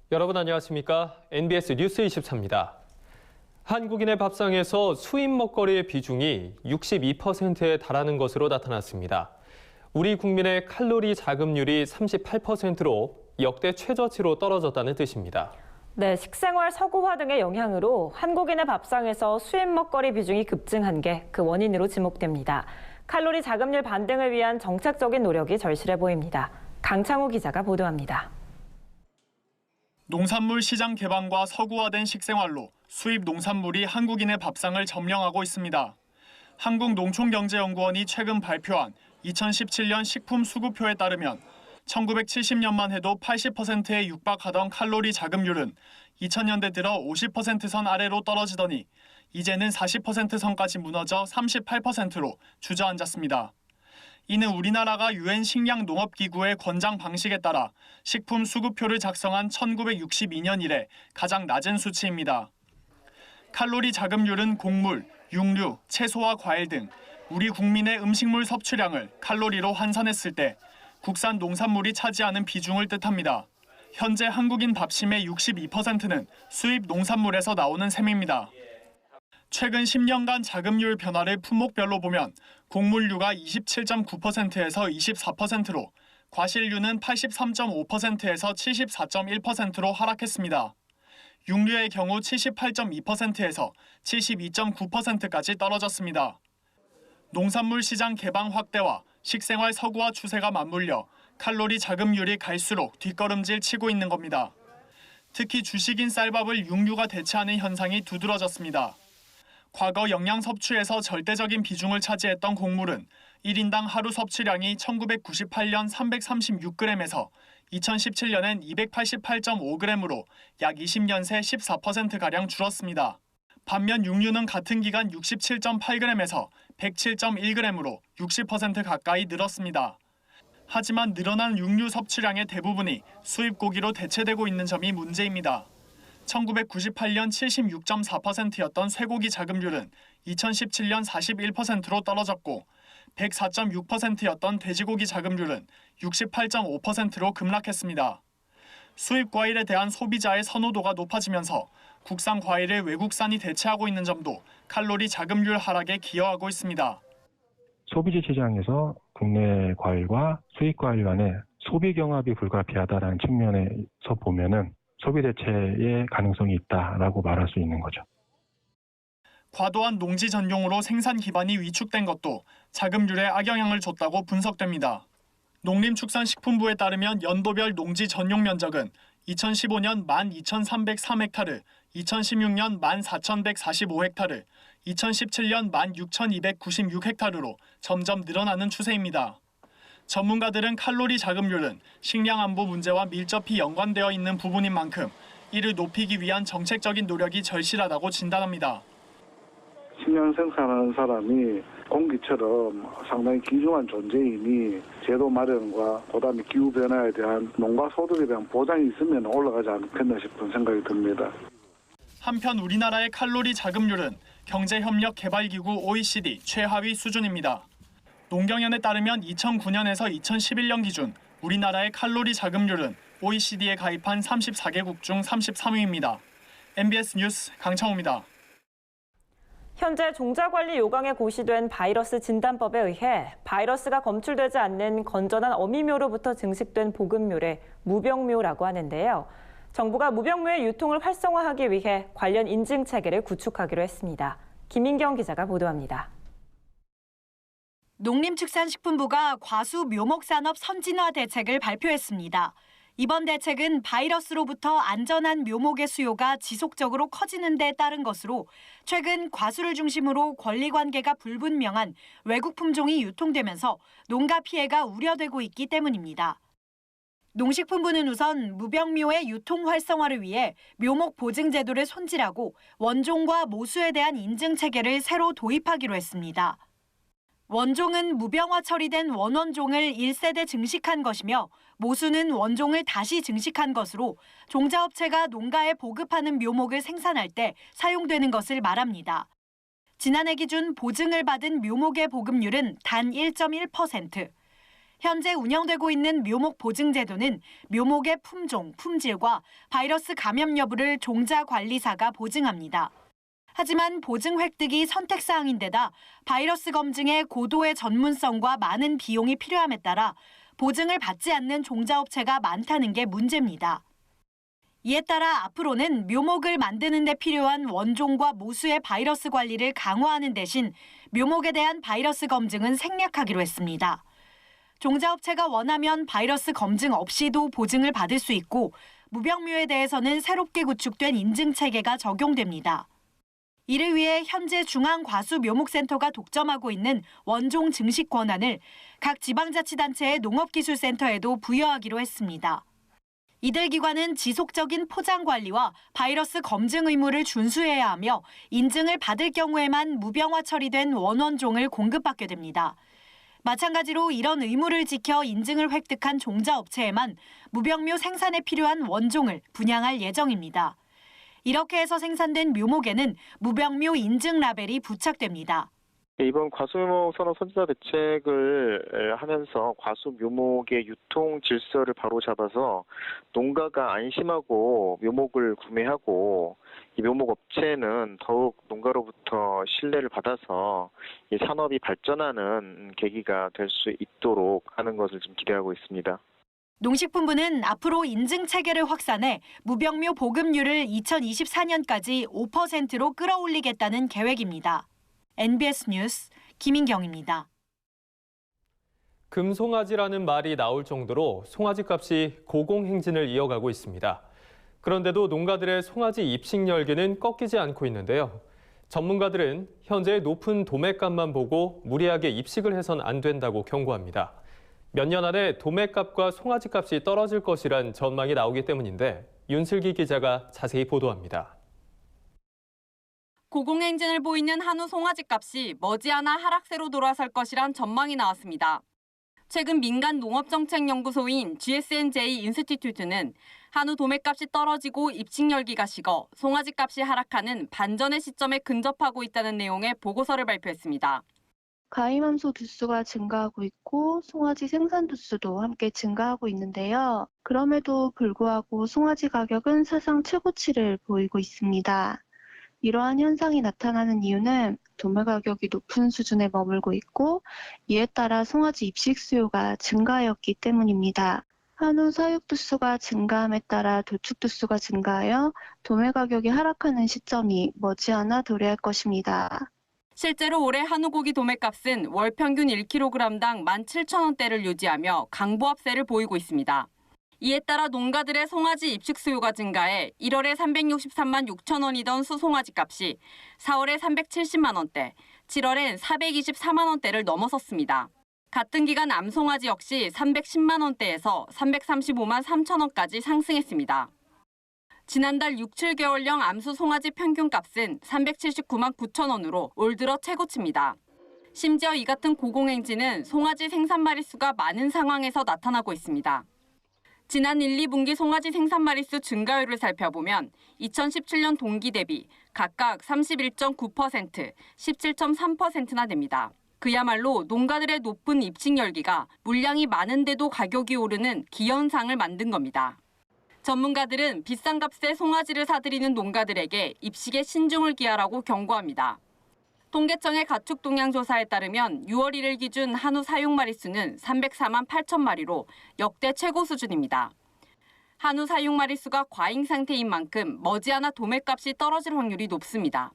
여러분 안녕하십니까? NBS 뉴스 24입니다. 한국인의 밥상에서 수입 먹거리의 비중이 62%에 달하는 것으로 나타났습니다. 우리 국민의 칼로리 자급률이 38%로 역대 최저치로 떨어졌다는 뜻입니다. 네, 식생활 서구화 등의 영향으로 한국인의 밥상에서 수입 먹거리 비중이 급증한 게 그 원인으로 지목됩니다. 칼로리 자급률 반등을 위한 정책적인 노력이 절실해 보입니다. 강창우 기자가 보도합니다. 농산물 시장 개방과 서구화된 식생활로 수입 농산물이 한국인의 밥상을 점령하고 있습니다. 한국농촌경제연구원이 최근 발표한 2017년 식품 수급표에 따르면 1970년만 해도 80%에 육박하던 칼로리 자급률은 2000년대 들어 50%선 아래로 떨어지더니 이제는 40%선까지 무너져 38%로 주저앉았습니다. 이는 우리나라가 유엔 식량농업기구의 권장 방식에 따라 식품 수급표를 작성한 1962년 이래 가장 낮은 수치입니다. 칼로리 자급률은 곡물, 육류, 채소와 과일 등 우리 국민의 음식물 섭취량을 칼로리로 환산했을 때 국산 농산물이 차지하는 비중을 뜻합니다. 현재 한국인 밥심의 62%는 수입 농산물에서 나오는 셈입니다. 최근 10년간 자급률 변화를 품목별로 보면 곡물류가 27.9%에서 24%로, 과실류는 83.5%에서 74.1%로 하락했습니다. 육류의 경우 78.2%에서 72.9%까지 떨어졌습니다. 농산물 시장 개방 확대와 식생활 서구화 추세가 맞물려 칼로리 자급률이 갈수록 뒷걸음질 치고 있는 겁니다. 특히 주식인 쌀밥을 육류가 대체하는 현상이 두드러졌습니다. 과거 영양 섭취에서 절대적인 비중을 차지했던 곡물은 1인당 하루 섭취량이 1998년 336g에서 2017년엔 288.5g으로 약 20년 새 14%가량 줄었습니다. 반면 육류는 같은 기간 67.8g에서 107.1g으로 60% 가까이 늘었습니다. 하지만 늘어난 육류 섭취량의 대부분이 수입 고기로 대체되고 있는 점이 문제입니다. 1998년 76.4%였던 쇠고기 자급률은 2017년 41%로 떨어졌고 104.6%였던 돼지고기 자급률은 68.5%로 급락했습니다. 수입 과일에 대한 소비자의 선호도가 높아지면서 국산 과일을 외국산이 대체하고 있는 점도 칼로리 자급률 하락에 기여하고 있습니다. 소비재 시장에서 국내 과일과 수입 과일 간의 소비 경합이 불가피하다는 측면에서 보면은 소비 대체의 가능성이 있다라고 말할 수 있는 거죠. 과도한 농지 전용으로 생산 기반이 위축된 것도 자급률에 악영향을 줬다고 분석됩니다. 농림축산식품부에 따르면 연도별 농지 전용 면적은 2015년 12,303헥타르, 2016년 14,145헥타르, 2017년 16,296헥타르로 점점 늘어나는 추세입니다. 전문가들은 칼로리 자급률은 식량 안보 문제와 밀접히 연관되어 있는 부분인 만큼 이를 높이기 위한 정책적인 노력이 절실하다고 진단합니다. 식량 생산하는 사람이 공기처럼 상당히 귀중한 존재이니 제도 마련과 그다음에 기후 변화에 대한 농가 소득에 대한 보장이 있으면 올라가지 않겠나 싶은 생각이 듭니다. 한편 우리나라의 칼로리 자급률은 경제협력개발기구 OECD 최하위 수준입니다. 농경연에 따르면 2009년에서 2011년 기준 우리나라의 칼로리 자급률은 OECD에 가입한 34개국 중 33위입니다. MBS 뉴스 강창우입니다. 현재 종자관리 요강에 고시된 바이러스 진단법에 의해 바이러스가 검출되지 않는 건전한 어미묘로부터 증식된 보급묘를 무병묘라고 하는데요. 정부가 무병묘의 유통을 활성화하기 위해 관련 인증 체계를 구축하기로 했습니다. 김민경 기자가 보도합니다. 농림축산식품부가 과수 묘목산업 선진화 대책을 발표했습니다. 이번 대책은 바이러스로부터 안전한 묘목의 수요가 지속적으로 커지는 데 따른 것으로 최근 과수를 중심으로 권리관계가 불분명한 외국 품종이 유통되면서 농가 피해가 우려되고 있기 때문입니다. 농식품부는 우선 무병묘의 유통 활성화를 위해 묘목 보증 제도를 손질하고 원종과 모수에 대한 인증 체계를 새로 도입하기로 했습니다. 원종은 무병화 처리된 원원종을 1세대 증식한 것이며 모수는 원종을 다시 증식한 것으로 종자업체가 농가에 보급하는 묘목을 생산할 때 사용되는 것을 말합니다. 지난해 기준 보증을 받은 묘목의 보급률은 단 1.1%. 현재 운영되고 있는 묘목 보증 제도는 묘목의 품종, 품질과 바이러스 감염 여부를 종자관리사가 보증합니다. 하지만 보증 획득이 선택사항인데다 바이러스 검증에 고도의 전문성과 많은 비용이 필요함에 따라 보증을 받지 않는 종자업체가 많다는 게 문제입니다. 이에 따라 앞으로는 묘목을 만드는 데 필요한 원종과 모수의 바이러스 관리를 강화하는 대신 묘목에 대한 바이러스 검증은 생략하기로 했습니다. 종자업체가 원하면 바이러스 검증 없이도 보증을 받을 수 있고 무병묘에 대해서는 새롭게 구축된 인증체계가 적용됩니다. 이를 위해 현재 중앙과수묘목센터가 독점하고 있는 원종 증식 권한을 각 지방자치단체의 농업기술센터에도 부여하기로 했습니다. 이들 기관은 지속적인 포장 관리와 바이러스 검증 의무를 준수해야 하며 인증을 받을 경우에만 무병화 처리된 원원종을 공급받게 됩니다. 마찬가지로 이런 의무를 지켜 인증을 획득한 종자업체에만 무병묘 생산에 필요한 원종을 분양할 예정입니다. 이렇게 해서 생산된 묘목에는 무병묘 인증 라벨이 부착됩니다. 이번 과수묘목 산업 선진화 대책을 하면서 과수묘목의 유통 질서를 바로잡아서 농가가 안심하고 묘목을 구매하고 이 묘목 업체는 더욱 농가로부터 신뢰를 받아서 이 산업이 발전하는 계기가 될 수 있도록 하는 것을 좀 기대하고 있습니다. 농식품부는 앞으로 인증 체계를 확산해 무병묘 보급률을 2024년까지 5%로 끌어올리겠다는 계획입니다. NBS 뉴스 김인경입니다. 금송아지라는 말이 나올 정도로 송아지 값이 고공행진을 이어가고 있습니다. 그런데도 농가들의 송아지 입식 열기는 꺾이지 않고 있는데요. 전문가들은 현재 높은 도매값만 보고 무리하게 입식을 해선 안 된다고 경고합니다. 몇 년 안에 도매값과 송아지 값이 떨어질 것이란 전망이 나오기 때문인데 윤슬기 기자가 자세히 보도합니다. 고공행진을 보이는 한우 송아지 값이 머지않아 하락세로 돌아설 것이란 전망이 나왔습니다. 최근 민간 농업정책연구소인 GSNJ 인스티튜트는 한우 도매값이 떨어지고 입식 열기가 식어 송아지 값이 하락하는 반전의 시점에 근접하고 있다는 내용의 보고서를 발표했습니다. 가임함소 두수가 증가하고 있고 송아지 생산 두수도 함께 증가하고 있는데요. 그럼에도 불구하고 송아지 가격은 사상 최고치를 보이고 있습니다. 이러한 현상이 나타나는 이유는 도매 가격이 높은 수준에 머물고 있고 이에 따라 송아지 입식 수요가 증가하였기 때문입니다. 한우 사육 두수가 증가함에 따라 도축 두수가 증가하여 도매 가격이 하락하는 시점이 머지않아 도래할 것입니다. 실제로 올해 한우고기 도매값은 월 평균 1kg당 17,000원대를 유지하며 강보합세를 보이고 있습니다. 이에 따라 농가들의 송아지 입식 수요가 증가해 1월에 363만 6천 원이던 수송아지 값이 4월에 370만 원대, 7월엔 424만 원대를 넘어섰습니다. 같은 기간 암송아지 역시 310만 원대에서 335만 3천 원까지 상승했습니다. 지난달 6, 7개월령 암수 송아지 평균값은 379만 9천 원으로 올 들어 최고치입니다. 심지어 이 같은 고공행진은 송아지 생산 마리수가 많은 상황에서 나타나고 있습니다. 지난 1, 2분기 송아지 생산 마리수 증가율을 살펴보면 2017년 동기 대비 각각 31.9%, 17.3%나 됩니다. 그야말로 농가들의 높은 입식 열기가 물량이 많은데도 가격이 오르는 기현상을 만든 겁니다. 전문가들은 비싼 값에 송아지를 사들이는 농가들에게 입식에 신중을 기하라고 경고합니다. 통계청의 가축 동향 조사에 따르면 6월 1일 기준 한우 사육 마리수는 304만 8천 마리로 역대 최고 수준입니다. 한우 사육 마리수가 과잉 상태인 만큼 머지않아 도매값이 떨어질 확률이 높습니다.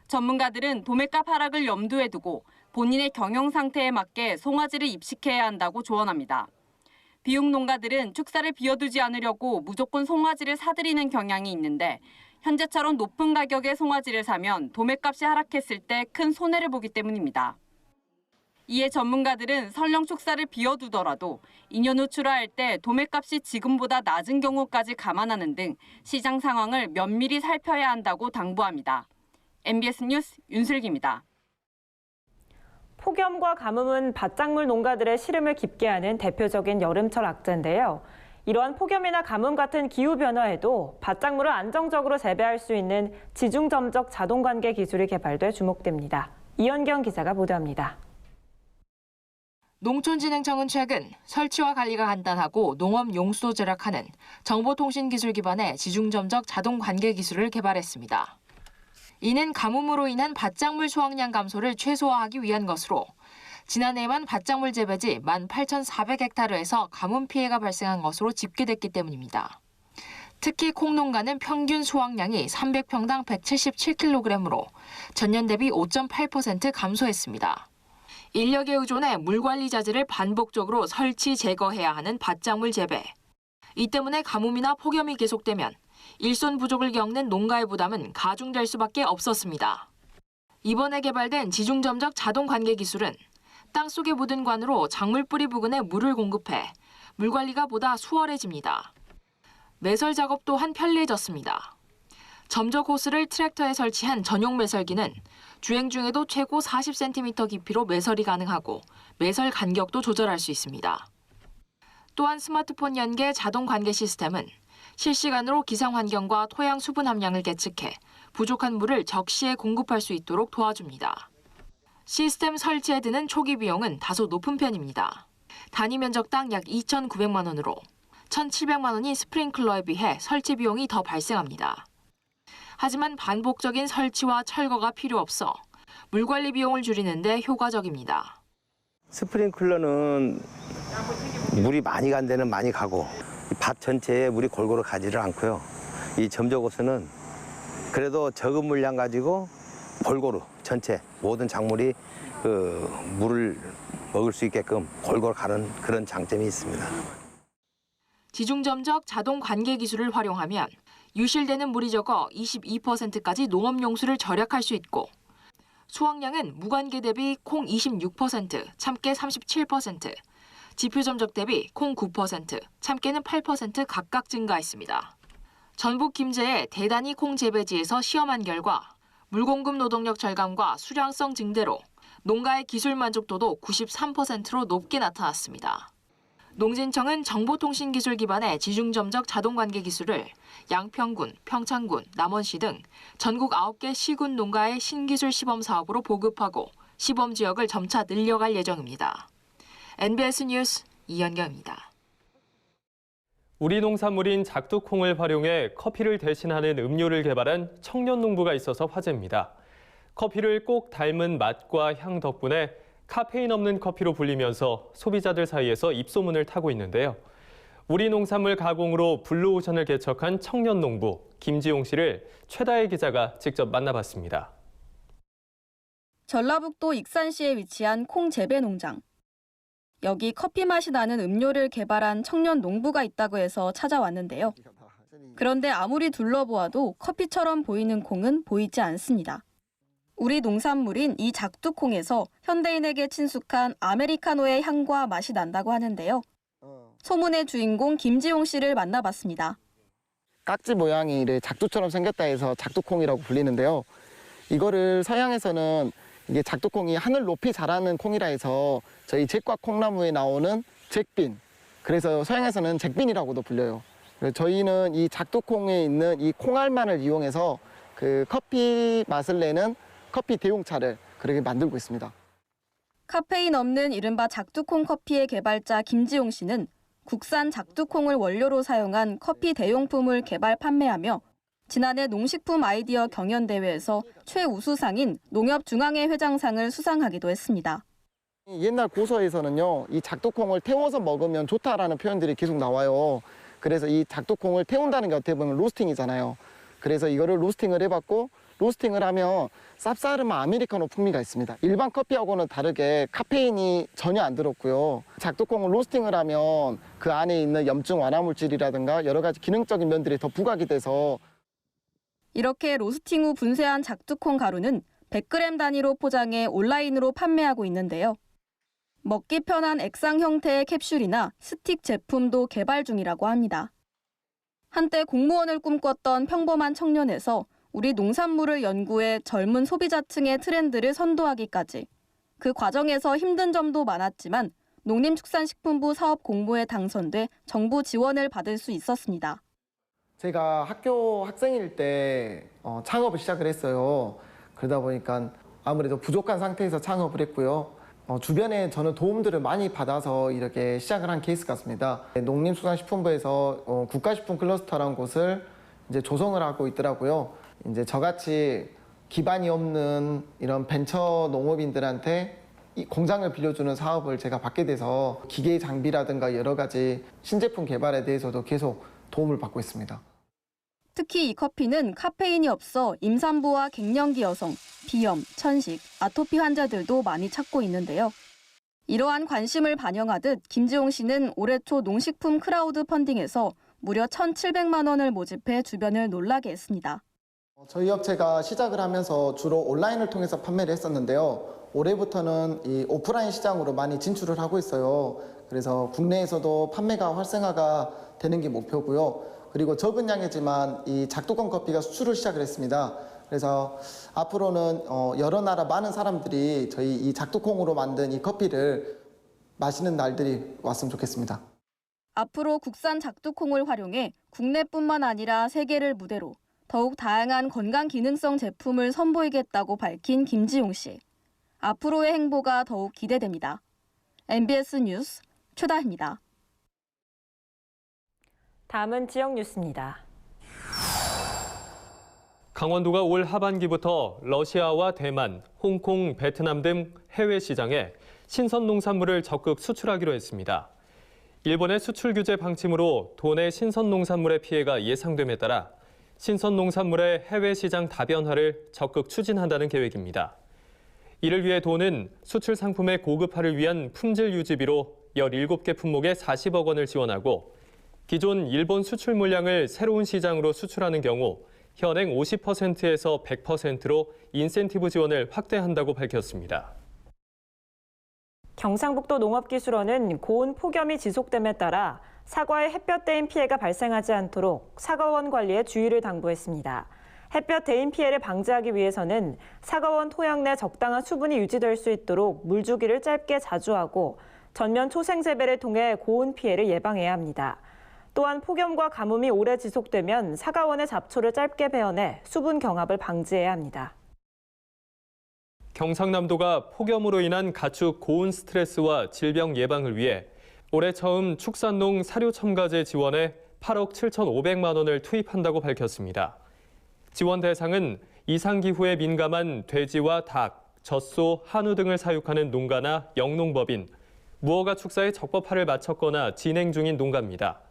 전문가들은 도매값 하락을 염두에 두고 본인의 경영 상태에 맞게 송아지를 입식해야 한다고 조언합니다. 비육 농가들은 축사를 비워두지 않으려고 무조건 송아지를 사들이는 경향이 있는데 현재처럼 높은 가격의 송아지를 사면 도매값이 하락했을 때 큰 손해를 보기 때문입니다. 이에 전문가들은 설령 축사를 비워두더라도 2년 후 출하할 때 도매값이 지금보다 낮은 경우까지 감안하는 등 시장 상황을 면밀히 살펴야 한다고 당부합니다. MBS 뉴스 윤슬기입니다. 폭염과 가뭄은 밭작물 농가들의 시름을 깊게 하는 대표적인 여름철 악재인데요. 이러한 폭염이나 가뭄 같은 기후변화에도 밭작물을 안정적으로 재배할 수 있는 지중점적 자동관계 기술이 개발돼 주목됩니다. 이현경 기자가 보도합니다. 농촌진흥청은 최근 설치와 관리가 간단하고 농업 용수도 절약하는 정보통신기술 기반의 지중점적 자동 관계 기술을 개발했습니다. 이는 가뭄으로 인한 밭작물 수확량 감소를 최소화하기 위한 것으로 지난해에만 밭작물 재배지 18,400헥타르에서 가뭄 피해가 발생한 것으로 집계됐기 때문입니다. 특히 콩농가는 평균 수확량이 300평당 177kg으로 전년 대비 5.8% 감소했습니다. 인력에 의존해 물관리 자재를 반복적으로 설치, 제거해야 하는 밭작물 재배. 이 때문에 가뭄이나 폭염이 계속되면 일손 부족을 겪는 농가의 부담은 가중될 수밖에 없었습니다. 이번에 개발된 지중점적 자동 관계 기술은 땅속에 묻은 관으로 작물 뿌리 부근에 물을 공급해 물관리가 보다 수월해집니다. 매설 작업 또한 편리해졌습니다. 점적 호스를 트랙터에 설치한 전용 매설기는 주행 중에도 최고 40cm 깊이로 매설이 가능하고 매설 간격도 조절할 수 있습니다. 또한 스마트폰 연계 자동 관계 시스템은 실시간으로 기상 환경과 토양 수분 함량을 계측해 부족한 물을 적시에 공급할 수 있도록 도와줍니다. 시스템 설치에 드는 초기 비용은 다소 높은 편입니다. 단위 면적당 약 2,900만 원으로 1,700만 원이 스프링클러에 비해 설치 비용이 더 발생합니다. 하지만 반복적인 설치와 철거가 필요 없어 물관리 비용을 줄이는 데 효과적입니다. 스프링클러는 물이 많이 간 데는 많이 가고 밭 전체에 물이 골고루 가지를 않고요. 이 점적호스는 그래도 적은 물량 가지고 골고루 전체 모든 작물이 물을 먹을 수 있게끔 골고루 가는 그런 장점이 있습니다. 지중점적 자동 관계 기술을 활용하면 유실되는 물이 적어 22%까지 농업용수를 절약할 수 있고 수확량은 무관계 대비 콩 26%, 참깨 37%, 지표점적 대비 콩 9%, 참깨는 8% 각각 증가했습니다. 전북 김제의 대단히 콩 재배지에서 시험한 결과 물공급 노동력 절감과 수량성 증대로 농가의 기술 만족도도 93%로 높게 나타났습니다. 농진청은 정보통신기술 기반의 지중점적 자동관계 기술을 양평군, 평창군, 남원시 등 전국 9개 시군 농가의 신기술 시범 사업으로 보급하고 시범 지역을 점차 늘려갈 예정입니다. NBS 뉴스 이현경입니다. 우리 농산물인 작두콩을 활용해 커피를 대신하는 음료를 개발한 청년 농부가 있어서 화제입니다. 커피를 꼭 닮은 맛과 향 덕분에 카페인 없는 커피로 불리면서 소비자들 사이에서 입소문을 타고 있는데요. 우리 농산물 가공으로 블루오션을 개척한 청년 농부 김지용 씨를 최다혜 기자가 직접 만나봤습니다. 전라북도 익산시에 위치한 콩 재배 농장. 여기 커피 맛이 나는 음료를 개발한 청년 농부가 있다고 해서 찾아왔는데요. 그런데 아무리 둘러보아도 커피처럼 보이는 콩은 보이지 않습니다. 우리 농산물인 이 작두콩에서 현대인에게 친숙한 아메리카노의 향과 맛이 난다고 하는데요. 소문의 주인공 김지용 씨를 만나봤습니다. 깍지 모양이 작두처럼 생겼다 해서 작두콩이라고 불리는데요. 이거를 서양에서는 이게 작두콩이 하늘 높이 자라는 콩이라 해서 저희 잭과 콩나무에 나오는 잭빈, 그래서 서양에서는 잭빈이라고도 불려요. 저희는 이 작두콩에 있는 이 콩알만을 이용해서 그 커피 맛을 내는 커피 대용차를 그렇게 만들고 있습니다. 카페인 없는 이른바 작두콩 커피의 개발자 김지용 씨는 국산 작두콩을 원료로 사용한 커피 대용품을 개발 판매하며 지난해 농식품 아이디어 경연대회에서 최우수상인 농협중앙회 회장상을 수상하기도 했습니다. 옛날 고서에서는요, 이 작두콩을 태워서 먹으면 좋다라는 표현들이 계속 나와요. 그래서 이 작두콩을 태운다는 게 어떻게 보면 로스팅이잖아요. 그래서 이거를 로스팅을 해봤고, 로스팅을 하면 쌉싸름한 아메리카노 풍미가 있습니다. 일반 커피하고는 다르게 카페인이 전혀 안 들었고요. 작두콩을 로스팅을 하면 그 안에 있는 염증 완화 물질이라든가 여러 가지 기능적인 면들이 더 부각이 돼서 이렇게 로스팅 후 분쇄한 작두콩 가루는 100g 단위로 포장해 온라인으로 판매하고 있는데요. 먹기 편한 액상 형태의 캡슐이나 스틱 제품도 개발 중이라고 합니다. 한때 공무원을 꿈꿨던 평범한 청년에서 우리 농산물을 연구해 젊은 소비자층의 트렌드를 선도하기까지 그 과정에서 힘든 점도 많았지만 농림축산식품부 사업 공모에 당선돼 정부 지원을 받을 수 있었습니다. 제가 학교 학생일 때 창업을 시작을 했어요. 그러다 보니까 아무래도 부족한 상태에서 창업을 했고요. 주변에 저는 도움들을 많이 받아서 이렇게 시작을 한 케이스 같습니다. 농림수산식품부에서 국가식품 클러스터라는 곳을 이제 조성을 하고 있더라고요. 이제 저같이 기반이 없는 이런 벤처 농업인들한테 이 공장을 빌려주는 사업을 제가 받게 돼서 기계 장비라든가 여러 가지 신제품 개발에 대해서도 계속 도움을 받고 있습니다. 특히 이 커피는 카페인이 없어 임산부와 갱년기 여성, 비염, 천식, 아토피 환자들도 많이 찾고 있는데요. 이러한 관심을 반영하듯 김지용 씨는 올해 초 농식품 크라우드 펀딩에서 무려 1,700만 원을 모집해 주변을 놀라게 했습니다. 저희 업체가 시작을 하면서 주로 온라인을 통해서 판매를 했었는데요. 올해부터는 이 오프라인 시장으로 많이 진출을 하고 있어요. 그래서 국내에서도 판매가 활성화가 되는 게 목표고요. 그리고 적은 양이지만 이 작두콩 커피가 수출을 시작을 했습니다. 그래서 앞으로는 여러 나라 많은 사람들이 저희 이 작두콩으로 만든 이 커피를 마시는 날들이 왔으면 좋겠습니다. 앞으로 국산 작두콩을 활용해 국내뿐만 아니라 세계를 무대로 더욱 다양한 건강 기능성 제품을 선보이겠다고 밝힌 김지용 씨. 앞으로의 행보가 더욱 기대됩니다. MBS 뉴스 최다희입니다. 다음은 지역 뉴스입니다. 강원도가 올 하반기부터 러시아와 대만, 홍콩, 베트남 등 해외 시장에 신선 농산물을 적극 수출하기로 했습니다. 일본의 수출 규제 방침으로 도내 신선 농산물의 피해가 예상됨에 따라 신선 농산물의 해외 시장 다변화를 적극 추진한다는 계획입니다. 이를 위해 도는 수출 상품의 고급화를 위한 품질 유지비로 17개 품목에 40억 원을 지원하고 기존 일본 수출 물량을 새로운 시장으로 수출하는 경우 현행 50%에서 100%로 인센티브 지원을 확대한다고 밝혔습니다. 경상북도 농업기술원은 고온 폭염이 지속됨에 따라 사과에 햇볕 대인 피해가 발생하지 않도록 사과원 관리에 주의를 당부했습니다. 햇볕 대인 피해를 방지하기 위해서는 사과원 토양 내 적당한 수분이 유지될 수 있도록 물주기를 짧게 자주 하고 전면 초생 재배를 통해 고온 피해를 예방해야 합니다. 또한 폭염과 가뭄이 오래 지속되면 사과원의 잡초를 짧게 베어내 수분 경합을 방지해야 합니다. 경상남도가 폭염으로 인한 가축 고온 스트레스와 질병 예방을 위해 올해 처음 축산농 사료 첨가제 지원에 8억 7,500만 원을 투입한다고 밝혔습니다. 지원 대상은 이상기후에 민감한 돼지와 닭, 젖소, 한우 등을 사육하는 농가나 영농법인, 무허가 축사에 적법화를 마쳤거나 진행 중인 농가입니다.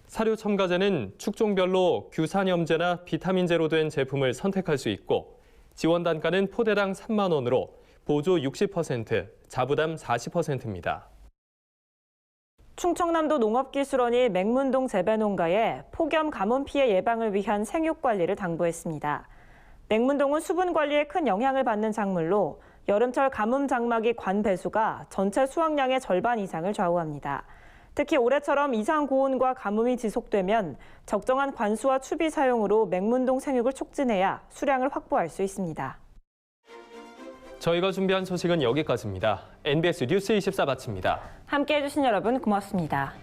사료 첨가제는 축종별로 규산염제나 비타민제로 된 제품을 선택할 수 있고 지원 단가는 포대당 3만 원으로 보조 60%, 자부담 40%입니다. 충청남도 농업기술원이 맹문동 재배농가에 폭염 가뭄 피해 예방을 위한 생육 관리를 당부했습니다. 맹문동은 수분 관리에 큰 영향을 받는 작물로 여름철 가뭄 장마기 관 배수가 전체 수확량의 절반 이상을 좌우합니다. 특히 올해처럼 이상 고온과 가뭄이 지속되면 적정한 관수와 추비 사용으로 맹문동 생육을 촉진해야 수량을 확보할 수 있습니다. 저희가 준비한 소식은 여기까지입니다. NBS 뉴스 24 마칩니다. 함께해 주신 여러분 고맙습니다.